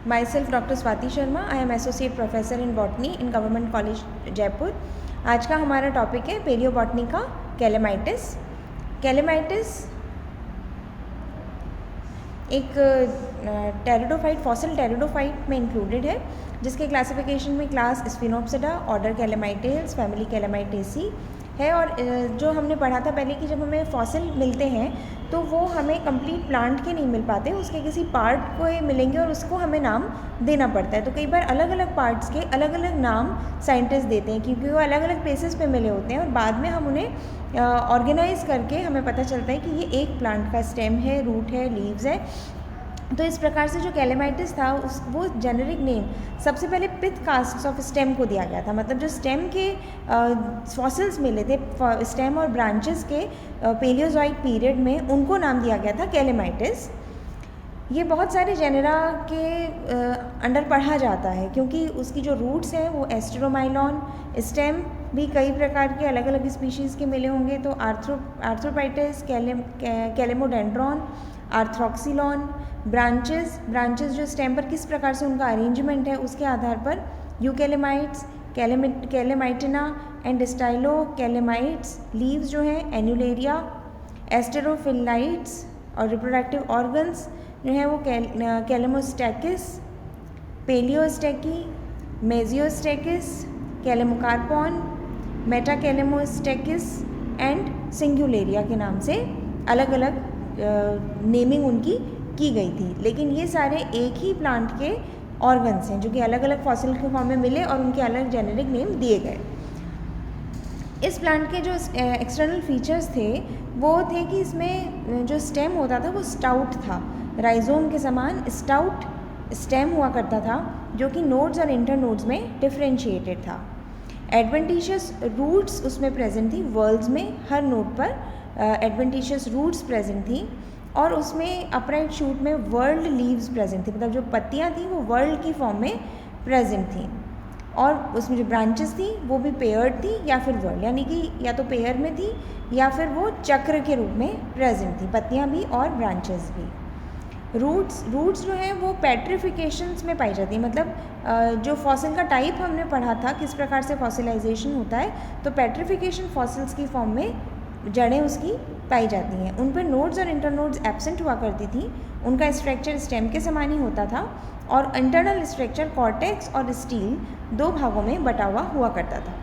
Myself Dr. Swati Sharma. I am Associate Professor in Botany in Government College Jaipur. आज का हमारा topic है palaeobotany का कैलेमाइटिस. कैलेमाइटिस एक टेरिडोफाइट, फॉसिल टेरिडोफाइट में इंक्लूडेड है, जिसके क्लासिफिकेशन में क्लास स्फिनोप्सिडा, ऑर्डर कैलेमाइटेल्स, फैमिली कैलेमाइटेसी है. और जो हमने पढ़ा था पहले कि जब हमें फॉसिल मिलते हैं तो वो हमें कंप्लीट प्लांट के नहीं मिल पाते, उसके किसी पार्ट को ही मिलेंगे और उसको हमें नाम देना पड़ता है. तो कई बार अलग अलग पार्ट्स के अलग अलग नाम साइंटिस्ट देते हैं, क्योंकि वो अलग अलग प्लेसेस पे मिले होते हैं और बाद में हम उन्हें ऑर्गेनाइज करके हमें पता चलता है कि ये एक प्लांट का स्टेम है, रूट है, लीव्स है. तो इस प्रकार से जो कैलेमाइटिस था वो जेनेरिक नेम सबसे पहले पिथ कास्ट ऑफ स्टेम को दिया गया था. मतलब जो स्टेम के फॉसिल्स मिले थे, स्टेम और ब्रांचेस के पेलियोजोइक पीरियड में, उनको नाम दिया गया था कैलेमाइटिस. ये बहुत सारे जेनेरा के अंडर पढ़ा जाता है, क्योंकि उसकी जो रूट्स हैं वो एस्टेरोमाइलॉन, स्टेम भी कई प्रकार के अलग अलग स्पीशीज़ के मिले होंगे. तो आर्थ्रोपाइटिस, कैलेमोडेंड्रॉन, आर्थ्रोक्सिलॉन. ब्रांचेस जो स्टेम पर किस प्रकार से उनका अरेंजमेंट है उसके आधार पर यूकेलेमाइट्स, कैलेमाइटिना एंड स्टाइलोकैलेमाइट्स. लीव्स जो हैं एन्युलेरिया, एस्टेरोफिलाइट्स. और रिप्रोडक्टिव ऑर्गन्स जो हैं वो कैलेमोस्टेकिस, पेलियोस्टेकी, मेजियोस्टेकिस, कैलेमोकार्पॉन, मेटाकैलेमोस्टेकिस एंड सिंगुलेरिया के नाम से अलग अलग नेमिंग उनकी की गई थी. लेकिन ये सारे एक ही प्लांट के ऑर्गन्स हैं जो कि अलग अलग फॉसिल के फॉर्म में मिले और उनके अलग जेनेरिक नेम दिए गए. इस प्लांट के जो एक्सटर्नल फीचर्स थे वो थे कि इसमें जो स्टेम होता था वो स्टाउट था, राइजोम के समान स्टाउट स्टेम हुआ करता था, जो कि नोड्स और इंटरनोड्स में डिफ्रेंशिएटेड था. एडवेंटिशियस रूट्स उसमें प्रेजेंट थी, वर्ल्स में हर नोड पर एडवेंटिशियस रूट्स प्रेजेंट थी. और उसमें अपराइट शूट में वर्ल्ड लीव्स प्रेजेंट थी, मतलब जो पत्तियां थी वो वर्ल्ड की फॉर्म में प्रेजेंट थी. और उसमें जो ब्रांचेस थी वो भी पेयर्ड थी या फिर वर्ल्ड, यानी कि या तो पेयर में थी या फिर वो चक्र के रूप में प्रेजेंट थी, पत्तियां भी और ब्रांचेस भी. रूट्स जो हैं वो पेट्रिफिकेशंस में पाई जाती है. मतलब जो फॉसिल का टाइप हमने पढ़ा था किस प्रकार से फॉसिलाइजेशन होता है, तो पेट्रिफिकेशन फॉसिल्स की फॉर्म में जड़ें उसकी पाई जाती हैं. उन पर नोड्स और इंटरनोड्स एब्सेंट हुआ करती थी. उनका स्ट्रक्चर स्टेम के समान ही होता था और इंटरनल स्ट्रक्चर कॉर्टेक्स और स्टील दो भागों में बटा हुआ करता था.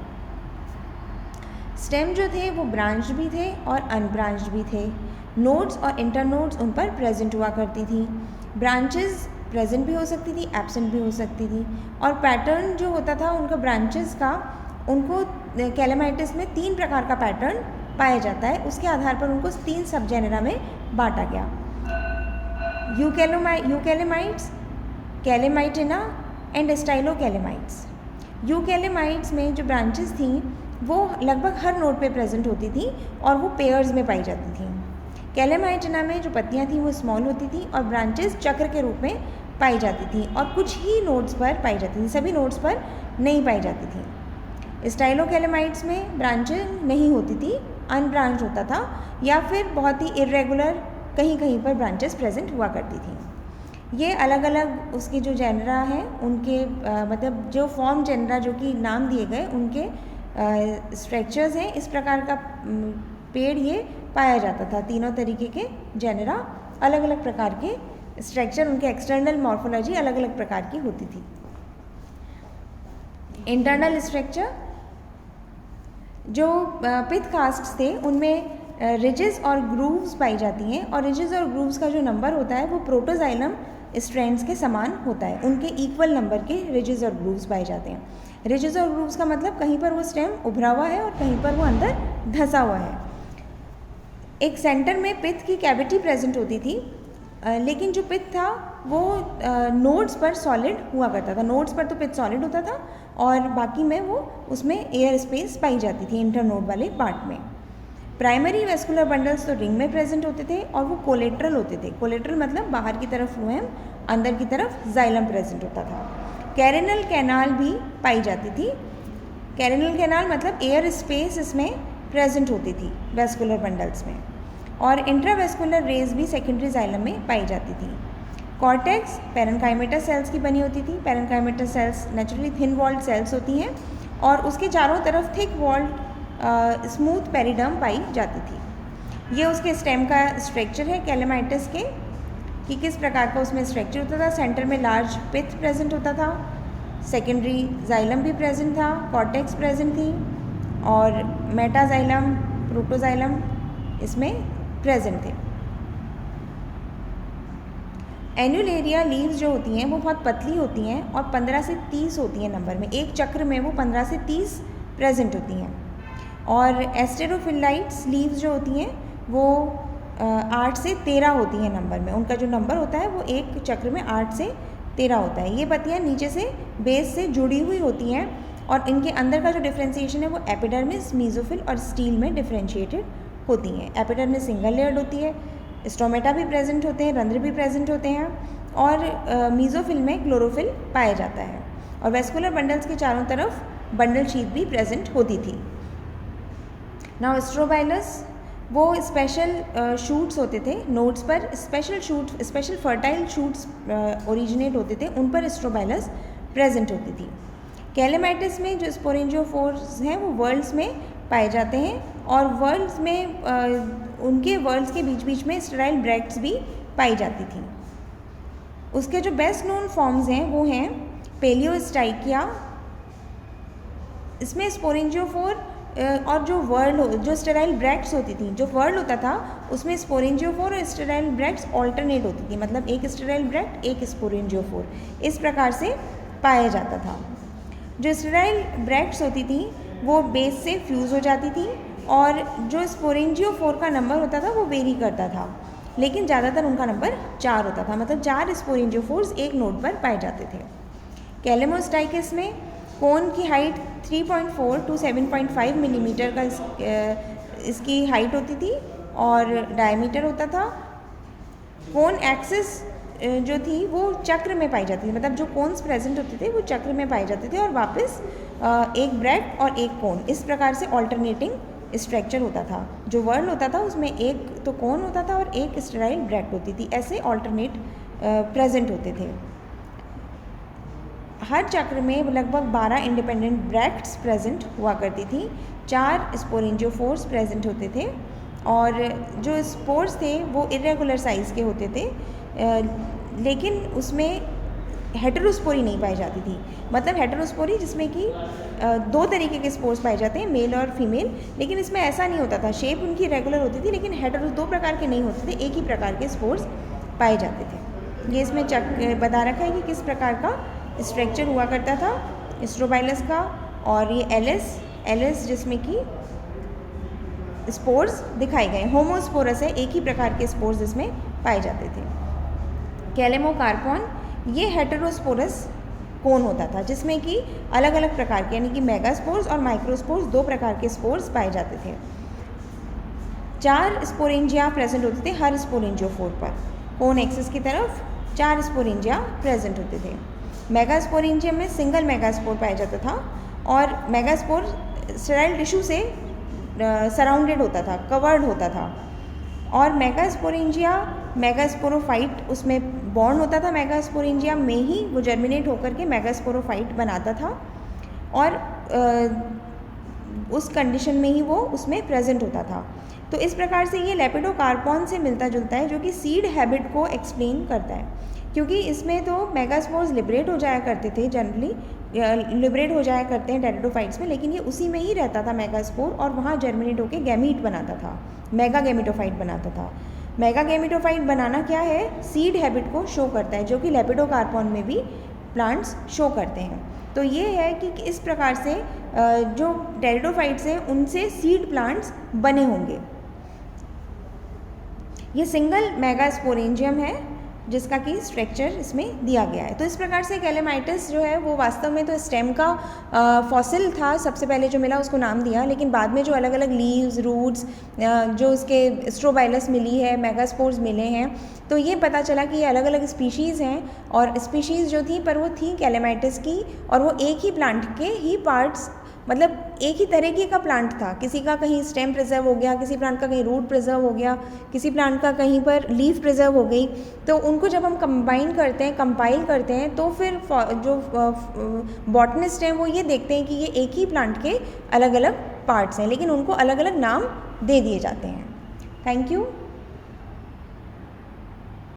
स्टेम जो थे वो ब्रांच भी थे और अनब्रांच्ड भी थे. नोड्स और इंटरनोड्स उन पर प्रेजेंट हुआ करती थी. ब्रांचेस प्रेजेंट भी हो सकती थी, एब्सेंट भी हो सकती थी. और पैटर्न जो होता था उनका ब्रांचेस का, उनको कैलेमाइटिस में 3 प्रकार का पैटर्न पाया जाता है. उसके आधार पर उनको 3 सब जेनेरा में बांटा गया. यूकेलेमाइट्स, कैलेमाइटिना एंड स्टाइलोकैलेमाइट्स. यूकेलेमाइट्स में जो ब्रांचेस थी वो लगभग हर नोड पे प्रेजेंट होती थी और वो पेयर्स में पाई जाती थी. कैलेमाइटिना में जो पत्तियां थी वो स्मॉल होती थी और ब्रांचेस चक्र के रूप में पाई जाती थी और कुछ ही नोड्स पर पाई जाती थी, सभी नोड्स पर नहीं पाई जाती थी. स्टाइलोकैलेमाइट्स में ब्रांचें नहीं होती थी, अनब्रांच होता था या फिर बहुत ही इरेगुलर कहीं कहीं पर ब्रांचेस प्रेजेंट हुआ करती थी. ये अलग अलग उसके जो जेनरा हैं उनके मतलब जो फॉर्म जेनरा जो कि नाम दिए गए उनके स्ट्रक्चर्स हैं. इस प्रकार का पेड़ ये पाया जाता था. तीनों तरीके के जेनरा, अलग अलग प्रकार के स्ट्रक्चर, उनके एक्सटर्नल मॉर्फोलॉजी अलग अलग प्रकार की होती थी. इंटरनल स्ट्रक्चर जो पिथ कास्ट थे उनमें रिजेस और ग्रूव्स पाई जाती हैं और रिजेस और ग्रूव्स का जो नंबर होता है वो प्रोटोजाइलम स्ट्रैंड्स के समान होता है. उनके इक्वल नंबर के रिजेस और ग्रूव्स पाए जाते हैं. रिजेस और ग्रूव्स का मतलब कहीं पर वो स्टेम उभरा हुआ है और कहीं पर वो अंदर धंसा हुआ है. एक सेंटर में पिथ की कैविटी प्रेजेंट होती थी, लेकिन जो पिथ था वो नोड्स पर सॉलिड हुआ करता था. नोड्स पर तो पिथ सॉलिड होता था और बाकी में वो उसमें एयर स्पेस पाई जाती थी इंटरनोड वाले पार्ट में. प्राइमरी वेस्कुलर बंडल्स तो रिंग में प्रेजेंट होते थे और वो कोलेट्रल होते थे. कोलेट्रल मतलब बाहर की तरफ फ्लोएम, अंदर की तरफ जाइलम प्रेजेंट होता था. कैरेनल कैनाल भी पाई जाती थी. कैरेनल कैनाल मतलब एयर स्पेस इसमें प्रेजेंट होती थी वेस्कुलर बंडल्स में. और इंट्रावेस्कुलर रेज भी सेकेंडरी जाइलम में पाई जाती थी. कॉर्टेक्स पैरेन्काइमेटा सेल्स की बनी होती थी। Parenchymata cells naturally thin walled cells होती हैं और उसके चारों तरफ थिक वॉल्ड स्मूथ पेरिडर्म पाई जाती थी। ये उसके स्टेम का स्ट्रक्चर है कैलेमाइटिस के, कि किस प्रकार का उसमें स्ट्रक्चर होता था। सेंटर में लार्ज पिथ प्रेजेंट होता था, सेकेंडरी जाइलम भी प्रेजेंट था, कॉर्टेक्स प्रेजेंट थी और मेटाजाइलम प्रोटोजाइलम इसमें प्रेजेंट थे। एन्युलेरिया लीव्स जो होती हैं वो बहुत पतली होती हैं और 15 से 30 होती हैं नंबर में, एक चक्र में वो 15 से 30 प्रेजेंट होती हैं। और एस्टेरोफिलाइट्स लीव्स जो होती हैं वो 8 से 13 होती हैं नंबर में, उनका जो नंबर होता है वो एक चक्र में 8 से 13 होता है। ये पत्तियाँ नीचे से बेस से जुड़ी हुई होती हैं और इनके अंदर का जो डिफ्रेंसिएशन है वो एपिडर्मिस, मीजोफिल और स्टील में डिफ्रेंशिएटेड होती हैं। एपिडर्मिस सिंगल लेयर्ड होती है, स्टोमेटा भी प्रेजेंट होते हैं, रंध्र भी प्रेजेंट होते हैं और मीजोफिल में क्लोरोफिल पाया जाता है और वेस्कुलर बंडल्स के चारों तरफ बंडल शीथ भी प्रेजेंट होती थी। नाउ स्ट्रोबाइलस वो स्पेशल शूट्स होते थे, नोड्स पर स्पेशल फर्टाइल शूट्स ओरिजिनेट होते थे, उन पर स्ट्रोबाइलस प्रेजेंट होती थी। कैलेमाइटिस में जो स्पोरेंजियोफोर्स हैं वो वर्ल्ड्स में पाए जाते हैं और वर्ल्ड्स में उनके वर्ल्ड्स के बीच बीच में स्टेराइल ब्रैक्ट्स भी पाई जाती थी। उसके जो बेस्ट नोन फॉर्म्स हैं वो हैं पेलियोस्टाइकिया, इसमें स्पोरेंजियोफोर और जो जो स्टेराइल ब्रैक्ट्स होती थी, जो वर्ल्ड होता था उसमें स्पोरेंजियोफोर और स्टेराइल ब्रैक्ट्स ऑल्टरनेट होती थी, मतलब एक स्टेराइल ब्रैक्ट एक स्पोरेंजियोफोर, इस प्रकार से पाया जाता था। जो स्टेराइल ब्रैक्ट्स होती थी वो बेस से फ्यूज़ हो जाती थी और जो स्पोरेंजियोफोर का नंबर होता था वो वेरी करता था, लेकिन ज़्यादातर उनका नंबर 4 होता था, मतलब 4 स्पोरेंजियोफोर्स एक नोड पर पाए जाते थे। कैलेमोस्टाइकिस में कोन की हाइट 3.4 to 7.5 मिलीमीटर का इसकी हाइट होती थी और डायमीटर होता था। कोन एक्सिस जो थी वो चक्र में पाई जाती थी, मतलब जो कोन्स प्रेजेंट होते थे वो चक्र में पाए जाते थे और वापस एक ब्रैक्ट और एक कोन, इस प्रकार से ऑल्टरनेटिंग स्ट्रक्चर होता था। जो वर्ल्ड होता था उसमें एक तो कोन होता था और एक स्टेराइल ब्रैक्ट होती थी, ऐसे ऑल्टरनेट प्रेजेंट होते थे। हर चक्र में लगभग 12 इंडिपेंडेंट ब्रैक्ट्स प्रेजेंट हुआ करती थी, 4 स्पोरेंजियोफोर्स प्रेजेंट होते थे और जो स्पोर्स थे वो इरेगुलर साइज़ के होते थे, लेकिन उसमें हेटेरोस्पोरी नहीं पाई जाती थी। मतलब हेटेरोस्पोरी जिसमें कि 2 तरीके के स्पोर्स पाए जाते हैं, मेल और फीमेल, लेकिन इसमें ऐसा नहीं होता था, शेप उनकी रेगुलर होती थी लेकिन हेटेरो 2 प्रकार के नहीं होते थे, एक ही प्रकार के स्पोर्स पाए जाते थे। ये इसमें बता रखा है कि किस प्रकार का स्ट्रक्चर हुआ करता था स्ट्रोबाइलस का। और ये एलिस जिसमें कि स्पोर्स दिखाए गए, होमोस्पोरस है, एक ही प्रकार के स्पोर्स इसमें पाए जाते थे। कैलेमोकार्पॉन ये हेटेरोस्पोरस कोन होता था जिसमें कि अलग अलग प्रकार के यानी कि मेगास्पोर्स और माइक्रोस्पोर्स 2 प्रकार के स्पोर्स पाए जाते थे। 4 स्पोरेंजिया प्रेजेंट होते थे हर स्पोरेंजियोफोर पर, कोन एक्सिस की तरफ 4 स्पोरेंजिया प्रेजेंट होते थे। मेगास्पोरेंजियम में सिंगल मेगास्पोर पाया जाता था और मेगास्पोर स्टेराइल टिश्यू से सराउंडेड होता था, कवर्ड होता था। और मेगास्पोरेंजिया मेगास्पोरोफाइट उसमें बॉर्न होता था, मेगास्पोरेंजिया में ही वो जर्मिनेट होकर के मेगास्पोरोफाइट बनाता था और उस कंडीशन में ही वो उसमें प्रेजेंट होता था। तो इस प्रकार से ये लेपिडोकार्पॉन से मिलता जुलता है जो कि सीड हैबिट को एक्सप्लेन करता है, क्योंकि इसमें तो मेगास्पोर्स लिबरेट हो जाया करते थे, जनरली लिबरेट हो जाया करते हैं टेरिडोफाइट्स में, लेकिन ये उसी में ही रहता था मेगास्पोर और वहाँ जर्मिनेट होकर गैमीट बनाता था, मेगा गैमिटोफाइट बनाता था। मेगा गैमिटोफाइट बनाना क्या है, सीड हैबिट को शो करता है, जो कि लेपिडोकार्पॉन में भी प्लांट्स शो करते हैं। तो ये है कि इस प्रकार से जो टेरिडोफाइट्स हैं उनसे सीड प्लांट्स बने होंगे। ये सिंगल मेगास्पोरेंजियम है जिसका कि स्ट्रक्चर इसमें दिया गया है। तो इस प्रकार से कैलेमाइटिस जो है वो वास्तव में तो स्टेम का फॉसिल था, सबसे पहले जो मिला उसको नाम दिया, लेकिन बाद में जो अलग अलग लीव्स, रूट्स, जो उसके स्ट्रोबाइलस मिली है, मेगास्पोर्स मिले हैं, तो ये पता चला कि ये अलग अलग स्पीशीज़ हैं और स्पीशीज़ जो थी पर वो थी कैलेमाइटिस की और वो एक ही प्लांट के ही पार्ट्स मतलब एक ही तरीके का प्लांट था, किसी का कहीं स्टेम प्रिजर्व हो गया, किसी प्लांट का कहीं रूट प्रिजर्व हो गया, किसी प्लांट का कहीं पर लीफ प्रिजर्व हो गई। तो उनको जब हम कंबाइन करते हैं, कंपाइल करते हैं, तो फिर जो बॉटनिस्ट हैं वो ये देखते हैं कि ये एक ही प्लांट के अलग अलग पार्ट्स हैं, लेकिन उनको अलग अलग नाम दे दिए जाते हैं। Thank you.